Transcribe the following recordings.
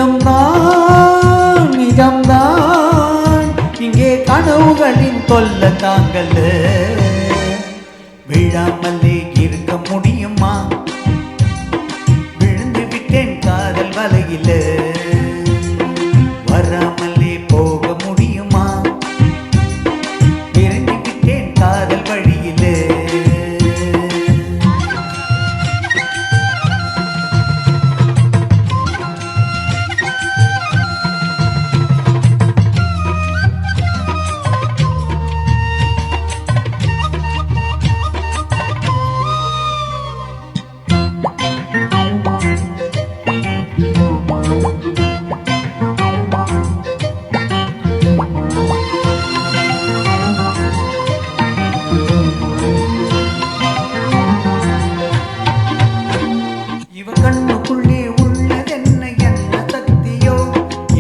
நிஜம்தான் நிஜம்தான் இங்கே கனவுகளின் தொல்ல தாங்கல்ல விழாமல்லே இருக்க முடியுமா விழுந்து விட்டேன் காதல் வலையில வராமல்லே போக முடியுமா இறங்கி விட்டேன் காதல் வழியில கண்ணுக்குள்ளே உள்ளதென்ன என்ன சக்தியோ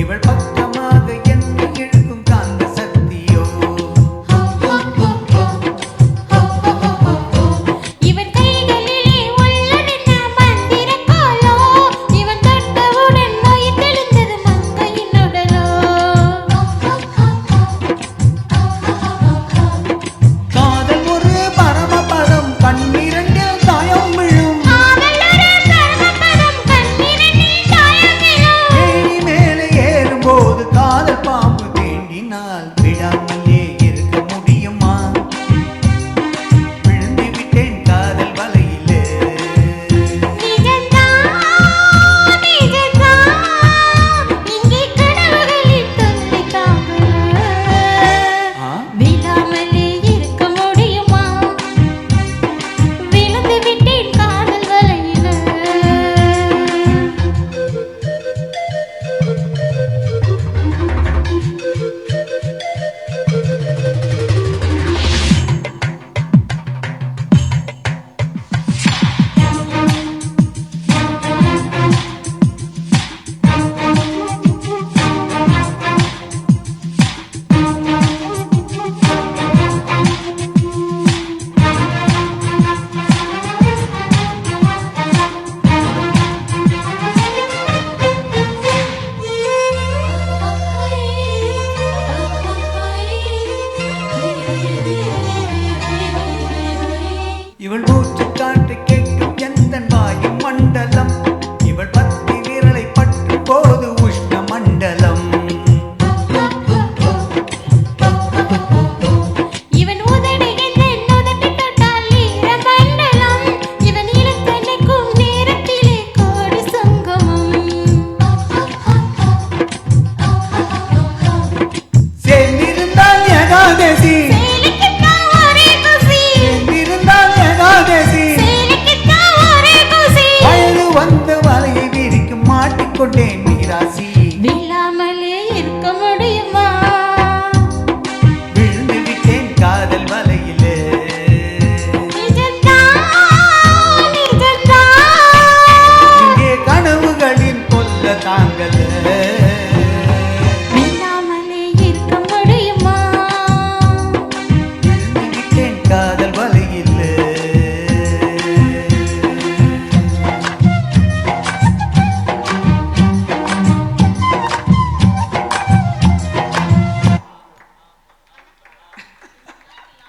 இவள் பக்கமாக என்னை இழுக்கும் காந்த சக்தியோ இவன் கைகளிலே உள்ளதென்ன மந்திர கோலோ இவன் தொட்டவுடன் நோய் தெளிந்தது மங்கையின் உடலோ காதல் ஒரு பரமபதம் கண்ணிரண்டில் தாயம் விழும் போது காதல் பாம்பு தேண்டினால் விடாமலே இருக்க முடியுமா விழுந்து விட்டேன் காதல் வலையிலே இங்கே கனவுகளில் தொல்லை தாங்கல விடாமலே இருக்க முடியுமா விழுந்து விட்டேன் காதல் வலையில இவள் மூச்சு காட்டு கேட்கும் எந்த வாயு மண்டலம்